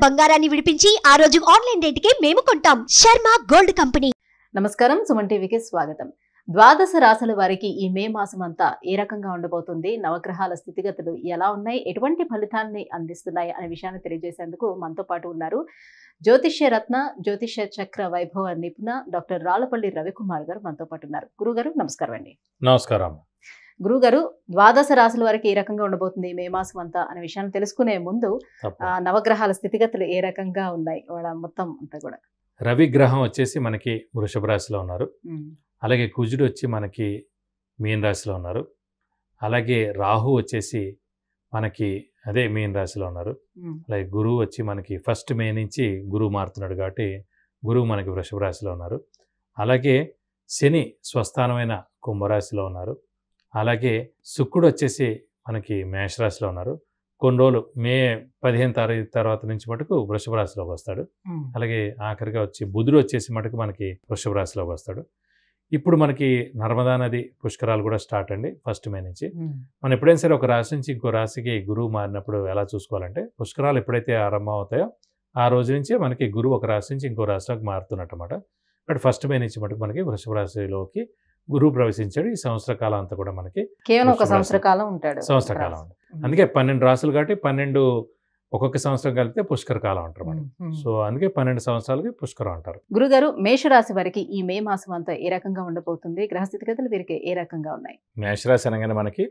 బంగారాన్ని విడిపించి ఆ రోజు ఆన్లైన్ రేటుకే మేము కొంటాం. Sharma gold company. నమస్కారం, సుమన్ టీవీకి స్వాగతం. ద్వాదశ రాశుల వారికి ఈ మే మాసం అంతా ఏ రకంగా ఉండబోతుంది, నవగ్రహాల స్థితిగతులు ఎలా ఉన్నాయి, ఎటువంటి ఫలితాన్ని అందిస్తున్నాయి అనే విషయాన్ని తెలియజేసేందుకు మనతో పాటు ఉన్నారు జ్యోతిష్య రత్న, జ్యోతిష్య చక్ర వైభవ నిపుణ డాక్టర్ రాళ్లపల్లి రవికుమార్ గారు మనతో పాటు ఉన్నారు. గురుగారు నమస్కారం అండి. నమస్కారం. గురుగారు, ద్వాదశ రాశుల వారికి ఏ రకంగా ఉండబోతుంది మే మాసం అంతా అనే విషయాన్ని తెలుసుకునే ముందు నవగ్రహాల స్థితిగతులు ఏ రకంగా ఉన్నాయి వాళ్ళ మొత్తం అంతా కూడా. రవి గ్రహం వచ్చేసి మనకి వృషభ రాశిలో ఉన్నారు. అలాగే కుజుడు వచ్చి మనకి మీన రాశిలో ఉన్నారు. అలాగే రాహు వచ్చేసి మనకి అదే మీన రాశిలో ఉన్నారు. అలాగే గురువు వచ్చి మనకి 1 మే నుంచి గురువు మారుతున్నాడు కాబట్టి గురువు మనకి వృషభ రాశిలో ఉన్నారు. అలాగే శని స్వస్థానమైన కుంభరాశిలో ఉన్నారు. అలాగే శుక్రుడు వచ్చేసి మనకి మేషరాశిలో ఉన్నారు. కొన్ని రోజులు మే 15 తారీఖు తర్వాత నుంచి మటుకు వృషభ రాశిలోకి వస్తాడు. అలాగే ఆఖరిగా వచ్చి బుధుడు వచ్చేసి మటుకు మనకి వృషభ రాశిలోకి వస్తాడు. ఇప్పుడు మనకి నర్మదా నది పుష్కరాలు కూడా స్టార్ట్ అండి 1 మే నుంచి. మనం ఎప్పుడైనా సరే ఒక రాశి నుంచి ఇంకో రాశికి గురువు మారినప్పుడు ఎలా చూసుకోవాలంటే, పుష్కరాలు ఎప్పుడైతే ఆరంభం అవుతాయో ఆ రోజు నుంచి మనకి గురువు ఒక రాశి నుంచి ఇంకో రాశిలోకి మారుతున్నట్టు అన్నమాట. బట్ 1 మే నుంచి మటుకు మనకి వృషభ రాశిలోకి గురువు ప్రవేశించాడు. ఈ సంవత్సర కాలం అంతా కూడా మనకి కేవలం ఒక సంవత్సర కాలం ఉంటాడు. సంవత్సర కాలం ఉంటుంది. అందుకే 12 రాసులు కాబట్టి 12 ఒక్కొక్క సంవత్సరం కలిపితే పుష్కర కాలం అంటారు మనం. సో అందుకే 12 సంవత్సరాలకి పుష్కరం అంటారు. గురుగారు, మేషరాశి వారికి ఈ మే మాసం అంతా ఏ రకంగా ఉండబోతుంది, గ్రహస్థితిగతులు వీరికి ఏ రకంగా ఉన్నాయి? మేషరాశి అనగానే మనకి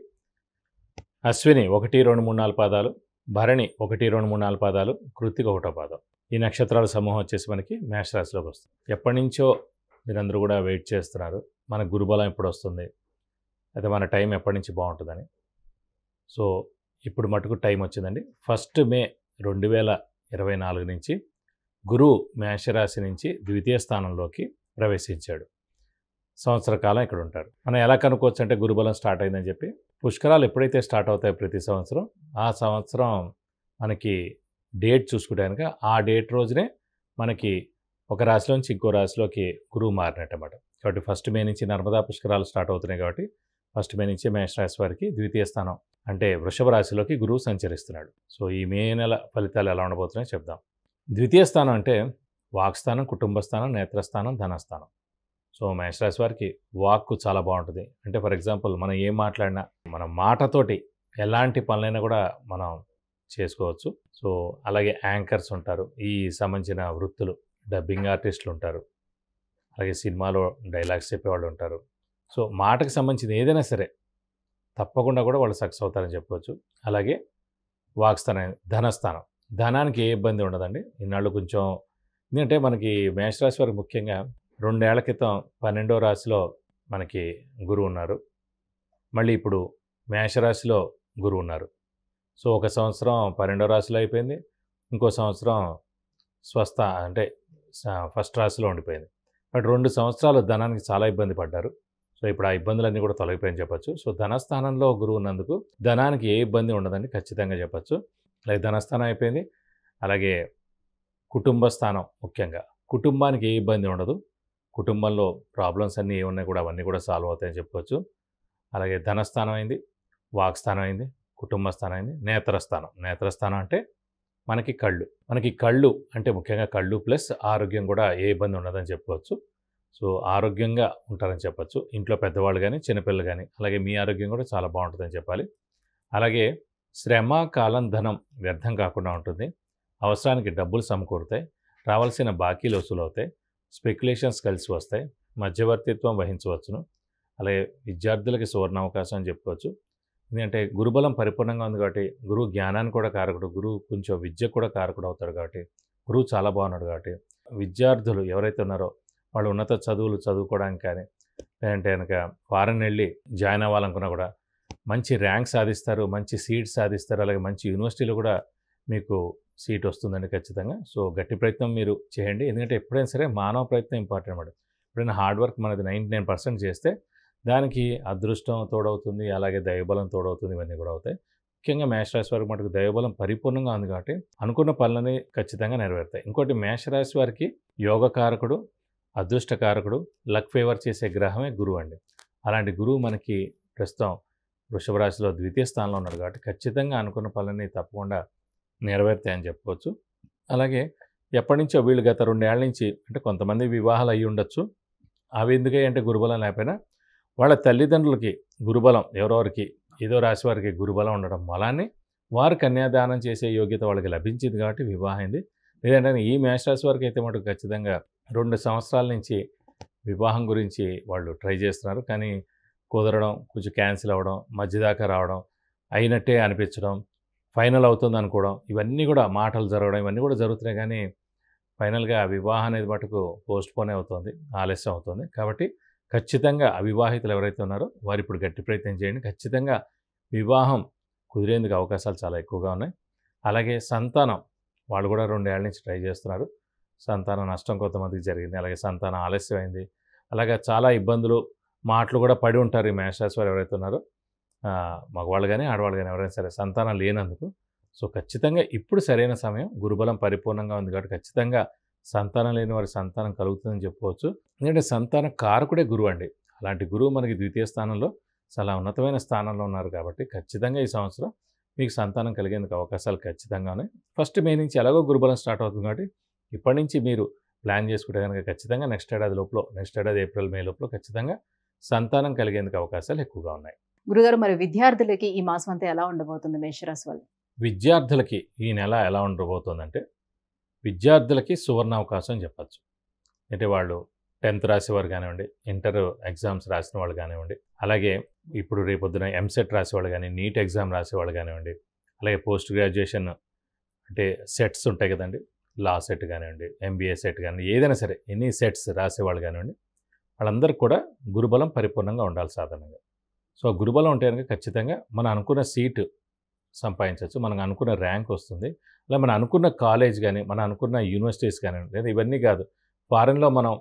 అశ్విని 1, 2, 3, 4 పాదాలు, భరణి 1, 2, 3, 4 పాదాలు, కృత్తిక 1వ పాదం. ఈ నక్షత్రాల సమూహం వచ్చేసి మనకి మేషరాశిలోకి వస్తుంది. ఎప్పటి నుంచో మీరందరూ కూడా వెయిట్ చేస్తున్నారు, మన గురుబలం ఎప్పుడు వస్తుంది, అయితే మన టైం ఎప్పటి నుంచి బాగుంటుందని. సో ఇప్పుడు మటుకు టైం వచ్చిందండి. 1 మే 2024 నుంచి గురువు మేషరాశి నుంచి ద్వితీయ స్థానంలోకి ప్రవేశించాడు. సంవత్సర కాలం ఇక్కడ ఉంటాడు. మనం ఎలా కనుక్కోవచ్చు అంటే గురుబలం స్టార్ట్ అయిందని చెప్పి, పుష్కరాలు ఎప్పుడైతే స్టార్ట్ అవుతాయో ప్రతి సంవత్సరం, ఆ సంవత్సరం మనకి డేట్ చూసుకుంటే కనుక ఆ డేట్ రోజునే మనకి ఒక రాశిలోంచి ఇంకో రాశిలోకి గురువు మారినట్టు అన్నమాట. కాబట్టి 1 మే నుంచి నర్మదా పుష్కరాలు స్టార్ట్ అవుతున్నాయి కాబట్టి 1 మే నుంచి మేషరాశి వారికి ద్వితీయ స్థానం అంటే వృషభ రాశిలోకి గురువు సంచరిస్తున్నాడు. సో ఈ మే నెల ఫలితాలు ఎలా ఉండబోతున్నాయో చెప్దాం. ద్వితీయ స్థానం అంటే వాక్స్థానం, కుటుంబ స్థానం, నేత్రస్థానం, ధనస్థానం. సో మేషరాశి వారికి వాక్కు చాలా బాగుంటుంది. అంటే ఫర్ ఎగ్జాంపుల్ మనం ఏం మాట్లాడినా మన మాటతోటి ఎలాంటి పనులైనా కూడా మనం చేసుకోవచ్చు. సో అలాగే యాంకర్స్ ఉంటారు, ఈ సంబంధించిన వృత్తులు, డబ్బింగ్ ఆర్టిస్టులు ఉంటారు, అలాగే సినిమాలో డైలాగ్స్ చెప్పేవాళ్ళు ఉంటారు. సో మాటకు సంబంధించిన ఏదైనా సరే తప్పకుండా కూడా వాళ్ళు సక్సెస్ అవుతారని చెప్పవచ్చు. అలాగే వాక్స్థానం, ధనస్థానం, ధనానికి ఏ ఇబ్బంది ఉండదండి. ఇన్నాళ్ళు కొంచెం ఎందుకంటే మనకి మేషరాశి వారికి ముఖ్యంగా 2 ఏళ్ల క్రితం 12వ రాశిలో మనకి గురువు ఉన్నారు. మళ్ళీ ఇప్పుడు మేషరాశిలో గురువు ఉన్నారు. సో ఒక సంవత్సరం 12వ రాశిలో అయిపోయింది, ఇంకో సంవత్సరం స్వస్థ అంటే 1st రాశిలో ఉండిపోయింది. బట్ 2 సంవత్సరాలు ధనానికి చాలా ఇబ్బంది పడ్డారు. సో ఇప్పుడు ఆ ఇబ్బందులన్నీ కూడా తొలగిపోయని చెప్పచ్చు. సో ధనస్థానంలో గురువు ఉన్నందుకు ధనానికి ఏ ఇబ్బంది ఉండదండి, ఖచ్చితంగా చెప్పచ్చు. అలాగే ధనస్థానం అయిపోయింది. అలాగే కుటుంబ స్థానం, ముఖ్యంగా కుటుంబానికి ఏ ఇబ్బంది ఉండదు. కుటుంబంలో ప్రాబ్లమ్స్ అన్నీ ఏమున్నాయి కూడా అవన్నీ కూడా సాల్వ్ అవుతాయని చెప్పవచ్చు. అలాగే ధనస్థానం అయింది, వాక్స్థానం అయింది, కుటుంబ స్థానం అయింది, నేత్రస్థానం. నేత్రస్థానం అంటే మనకి కళ్ళు అంటే ముఖ్యంగా కళ్ళు ప్లస్ ఆరోగ్యం కూడా ఏ ఇబ్బంది ఉండదని చెప్పుకోవచ్చు. సో ఆరోగ్యంగా ఉంటారని చెప్పచ్చు. ఇంట్లో పెద్దవాళ్ళు కానీ చిన్నపిల్లలు కానీ, అలాగే మీ ఆరోగ్యం కూడా చాలా బాగుంటుందని చెప్పాలి. అలాగే శ్రమ, కాలం, ధనం వ్యర్థం కాకుండా ఉంటుంది. అవసరానికి డబ్బులు సమకూరుతాయి, రావాల్సిన బాకీలు వసూలు అవుతాయి, స్పెక్యులేషన్స్ కలిసి వస్తాయి, మధ్యవర్తిత్వం వహించవచ్చును. అలాగే విద్యార్థులకి సువర్ణ అవకాశం అని చెప్పుకోవచ్చు. ఎందుకంటే గురుబలం పరిపూర్ణంగా ఉంది కాబట్టి గురువు జ్ఞానానికి కూడా కారకుడు, గురువు కొంచెం విద్యకు కూడా కారకుడు అవుతాడు కాబట్టి గురువు చాలా బాగున్నాడు కాబట్టి విద్యార్థులు ఎవరైతే ఉన్నారో వాళ్ళు ఉన్నత చదువులు చదువుకోవడానికి కానీ, లేదంటే కనుక ఫారెన్ వెళ్ళి జాయిన్ అవ్వాలనుకున్నా కూడా మంచి ర్యాంక్ సాధిస్తారు, మంచి సీట్ సాధిస్తారు. అలాగే మంచి యూనివర్సిటీలో కూడా మీకు సీట్ వస్తుందండి ఖచ్చితంగా. సో గట్టి ప్రయత్నం మీరు చేయండి. ఎందుకంటే ఎప్పుడైనా సరే మానవ ప్రయత్నం ఇంపార్టెంట్ అన్నమాట. ఎప్పుడైనా హార్డ్ వర్క్ మనది 99% చేస్తే దానికి అదృష్టం తోడవుతుంది, అలాగే దైవబలం తోడవుతుంది, ఇవన్నీ కూడా అవుతాయి. ముఖ్యంగా మేషరాశి వారికి మటుకు దైవబలం పరిపూర్ణంగా ఉంది కాబట్టి అనుకున్న పనులని ఖచ్చితంగా నెరవేరుతాయి. ఇంకోటి మేషరాశి వారికి యోగకారకుడు, అదృష్టకారకుడు, లక్ ఫేవర్ చేసే గ్రహమే గురువు అండి. అలాంటి గురువు మనకి ప్రస్తుతం వృషభ రాశిలో ద్వితీయ స్థానంలో ఉన్నాడు కాబట్టి ఖచ్చితంగా అనుకున్న పనులన్నీ తప్పకుండా నెరవేరుతాయని చెప్పుకోవచ్చు. అలాగే ఎప్పటి నుంచో వీళ్ళు గత 2 ఏళ్ల నుంచి అంటే కొంతమంది వివాహాలు అయ్యి ఉండొచ్చు. అవి ఎందుకయ్యాయి అంటే గురుబలం లేకపోయినా వాళ్ళ తల్లిదండ్రులకి గురుబలం ఎవరెవరికి ఏదో రాశి వారికి గురుబలం ఉండడం మూలాన్ని వారు కన్యాదానం చేసే యోగ్యత వాళ్ళకి లభించింది కాబట్టి వివాహం అయింది. లేదంటే ఈ మేషరాశి వారికి అయితే మటుకు ఖచ్చితంగా 2 సంవత్సరాల నుంచి వివాహం గురించి వాళ్ళు ట్రై చేస్తున్నారు. కానీ కుదరడం, కొంచెం క్యాన్సిల్ అవ్వడం, మధ్యదాకా రావడం, అయినట్టే అనిపించడం, ఫైనల్ అవుతుంది అనుకోవడం, ఇవన్నీ కూడా మాటలు జరగడం, ఇవన్నీ కూడా జరుగుతున్నాయి. కానీ ఫైనల్గా వివాహం అనేది మటుకు పోస్ట్పోన్ అవుతుంది, ఆలస్యం అవుతుంది. కాబట్టి ఖచ్చితంగా అవివాహితులు ఎవరైతే ఉన్నారో వారు ఇప్పుడు గట్టి ప్రయత్నం చేయండి. ఖచ్చితంగా వివాహం కుదిరేందుకు అవకాశాలు చాలా ఎక్కువగా ఉన్నాయి. అలాగే సంతానం వాళ్ళు కూడా 2 ఏళ్ల నుంచి ట్రై చేస్తున్నారు. సంతాన నష్టం కొంతమందికి జరిగింది. అలాగే సంతానం ఆలస్యమైంది. అలాగే చాలా ఇబ్బందులు, మాటలు కూడా పడి ఉంటారు ఈ మేషరాశి వారు ఎవరైతే ఉన్నారో, మగవాళ్ళు కానీ ఆడవాళ్ళు కానీ ఎవరైనా సరే సంతానం లేనందుకు. సో ఖచ్చితంగా ఇప్పుడు సరైన సమయం, గురుబలం పరిపూర్ణంగా ఉంది కాబట్టి ఖచ్చితంగా సంతానం లేని వారి సంతానం కలుగుతుందని చెప్పుకోవచ్చు. ఎందుకంటే సంతాన కారకుడే గురువు అండి. అలాంటి గురువు మనకి ద్వితీయ స్థానంలో చాలా ఉన్నతమైన స్థానంలో ఉన్నారు కాబట్టి ఖచ్చితంగా ఈ సంవత్సరం మీకు సంతానం కలిగేందుకు అవకాశాలు ఖచ్చితంగా ఉన్నాయి. ఫస్ట్ మే నుంచి ఎలాగో గురుబలం స్టార్ట్ అవుతుంది కాబట్టి ఇప్పటి నుంచి మీరు ప్లాన్ చేసుకుంటే కనుక ఖచ్చితంగా నెక్స్ట్ ఏడాది ఏప్రిల్ మే లోపల ఖచ్చితంగా సంతానం కలిగేందుకు అవకాశాలు ఎక్కువగా ఉన్నాయి. గురుగారు, మరి విద్యార్థులకి ఈ మాసం అంతా ఎలా ఉండబోతుంది మేషరాశి వాళ్ళు? విద్యార్థులకి ఈ నెల ఎలా ఉండబోతుందంటే విద్యార్థులకి సువర్ణావకాశం అని చెప్పచ్చు. అంటే వాళ్ళు 10th రాసేవారు కానివ్వండి, ఇంటర్ ఎగ్జామ్స్ రాసిన వాళ్ళు కానివ్వండి, అలాగే ఇప్పుడు రేపొద్దున ఎంసెట్ రాసేవాళ్ళు కానీ, నీట్ ఎగ్జామ్ రాసేవాళ్ళు కానివ్వండి, అలాగే పోస్ట్ గ్రాడ్యుయేషన్ అంటే సెట్స్ ఉంటాయి కదండి, లా సెట్ కానివ్వండి, ఎంబీఏ సెట్ కానివ్వండి, ఏదైనా సరే ఎన్ని సెట్స్ రాసేవాళ్ళు కానివ్వండి, వాళ్ళందరికీ కూడా గురుబలం పరిపూర్ణంగా ఉండాలి సాధారణంగా. సో గురుబలం ఉంటే కనుక ఖచ్చితంగా మనం అనుకున్న సీటు సంపాదించవచ్చు, మనకు అనుకున్న ర్యాంక్ వస్తుంది. అలా మనం అనుకున్న కాలేజ్ కానీ, మనం అనుకున్న యూనివర్సిటీస్ కానివ్వండి, లేదా ఇవన్నీ కాదు ఫారెన్లో మనం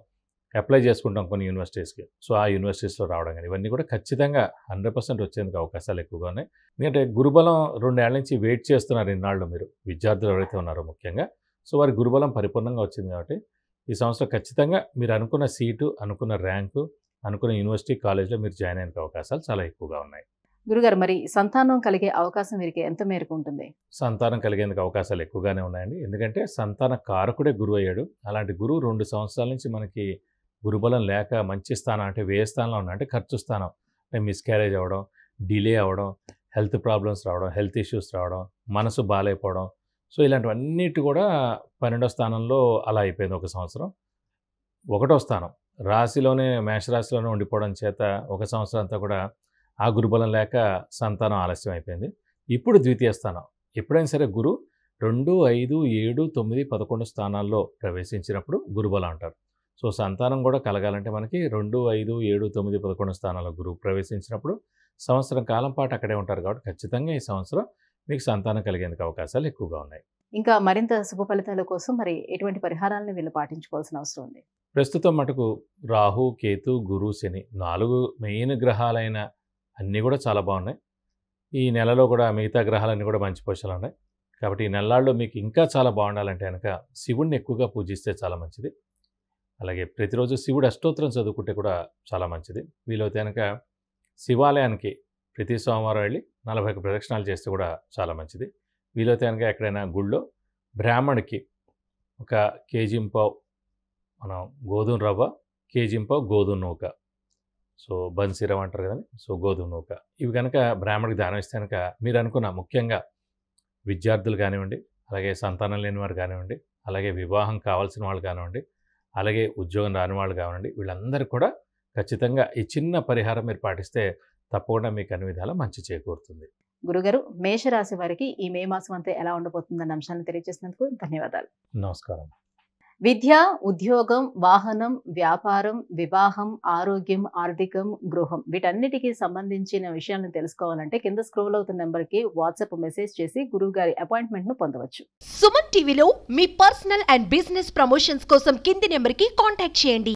అప్లై చేసుకుంటాం కొన్ని యూనివర్సిటీస్కి, సో ఆ యూనివర్సిటీస్లో రావడం కానీ ఇవన్నీ కూడా ఖచ్చితంగా 100% వచ్చేందుకు అవకాశాలు ఎక్కువగా ఉన్నాయి. ఎందుకంటే గురుబలం 2 ఏళ్ల నుంచి వెయిట్ చేస్తున్నారు ఇన్నాళ్ళు మీరు విద్యార్థులు ఎవరైతే ఉన్నారో ముఖ్యంగా. సో వారి గురుబలం పరిపూర్ణంగా వచ్చింది కాబట్టి ఈ సంవత్సరం ఖచ్చితంగా మీరు అనుకున్న సీటు, అనుకున్న ర్యాంకు, అనుకున్న యూనివర్సిటీ కాలేజ్లో మీరు జాయిన్ అయ్యే అవకాశాలు చాలా ఎక్కువగా ఉన్నాయి. గురుగారు, మరి సంతానం కలిగే అవకాశం వీరికి ఎంత మేరకు ఉంటుంది? సంతానం కలిగేందుకు అవకాశాలు ఎక్కువగానే ఉన్నాయండి. ఎందుకంటే సంతాన కారకుడే గురువు అయ్యాడు. అలాంటి గురువు 2 సంవత్సరాల నుంచి మనకి గురుబలం లేక మంచి స్థానం అంటే వ్యయ స్థానంలో ఉన్న అంటే ఖర్చు స్థానం అంటే మిస్క్యారేజ్ అవ్వడం, డిలే అవ్వడం, హెల్త్ ప్రాబ్లమ్స్ రావడం, హెల్త్ ఇష్యూస్ రావడం, మనసు బాగాలేకపోవడం, సో ఇలాంటివన్నిటి కూడా 12వ స్థానంలో అలా అయిపోయింది ఒక సంవత్సరం. 1వ స్థానం రాశిలోనే మేషరాశిలోనే ఉండిపోవడం చేత ఒక సంవత్సరం అంతా కూడా ఆ గురుబలం లేక సంతానం ఆలస్యం అయిపోయింది. ఇప్పుడు ద్వితీయ స్థానం ఎప్పుడైనా సరే గురు 2, 5, 7, 9, 11 స్థానాల్లో ప్రవేశించినప్పుడు గురుబలం అంటారు. సో సంతానం కూడా కలగాలంటే మనకి 2, 5, 7, 9, 11 స్థానాల్లో గురువు ప్రవేశించినప్పుడు సంవత్సరం కాలం పాటు అక్కడే ఉంటారు కాబట్టి ఖచ్చితంగా ఈ సంవత్సరం మీకు సంతానం కలిగేందుకు అవకాశాలు ఎక్కువగా ఉన్నాయి. ఇంకా మరింత శుభ ఫలితాల కోసం మరి ఎటువంటి పరిహారాలను వీళ్ళు పాటించుకోవాల్సిన అవసరం ఉంది? ప్రస్తుతం మటుకు రాహు, కేతు, గురు, శని 4 మెయిన్ గ్రహాలైన అన్నీ కూడా చాలా బాగున్నాయి. ఈ నెలలో కూడా మిగతా గ్రహాలన్నీ కూడా మంచి పొజిషన్లో ఉన్నాయి. కాబట్టి ఈ నెలల్లో మీకు ఇంకా చాలా బాగుండాలంటే కనుక శివుణ్ణి ఎక్కువగా పూజిస్తే చాలా మంచిది. అలాగే ప్రతిరోజు శివుడు అష్టోత్తరం చదువుకుంటే కూడా చాలా మంచిది. వీలైతే కనుక శివాలయానికి ప్రతి సోమవారం వెళ్ళి 41 ప్రదక్షిణాలు చేస్తే కూడా చాలా మంచిది. వీలైతే కనుక ఎక్కడైనా గుళ్ళో బ్రాహ్మణికి 1 కేజీ-పావు మనం గోధుమ రవ్వ, కేజీ-పావు గోధుమ నూక, సో బన్సీ రవ్వ అంటారు కదండి, సో గోధుమ నూక, ఇవి కనుక బ్రాహ్మణికి దానం ఇస్తే కనుక మీరు అనుకున్న ముఖ్యంగా విద్యార్థులు కానివ్వండి, అలాగే సంతానం లేని వారు కానివ్వండి, అలాగే వివాహం కావాల్సిన వాళ్ళు కానివ్వండి, అలాగే ఉద్యోగం రాని వాళ్ళు కానివ్వండి, వీళ్ళందరూ కూడా ఖచ్చితంగా ఈ చిన్న పరిహారం మీరు పాటిస్తే తప్పకుండా మీకు అన్ని విధాలా మంచి చేకూరుతుంది. గురుగారు, మేషరాశి వారికి ఈ మే మాసం అంతా ఎలా ఉండబోతుందన్న అంశాన్ని తెలియజేసినందుకు ధన్యవాదాలు. నమస్కారం. విద్య, ఉద్యోగం, వాహనం, వ్యాపారం, వివాహం, ఆరోగ్యం, ఆర్థికం, గృహం వీటన్నిటికీ సంబంధించిన విషయాలను తెలుసుకోవాలంటే కింద స్క్రోల్ అవుతున్న నెంబర్కి వాట్సాప్ మెసేజ్ చేసి గురువు గారి అపాయింట్మెంట్ను పొందవచ్చు. సుమన్ టీవీలో మీ పర్సనల్ అండ్ బిజినెస్ ప్రమోషన్స్ కోసం కింది నెంబర్కి కాంటాక్ట్ చేయండి.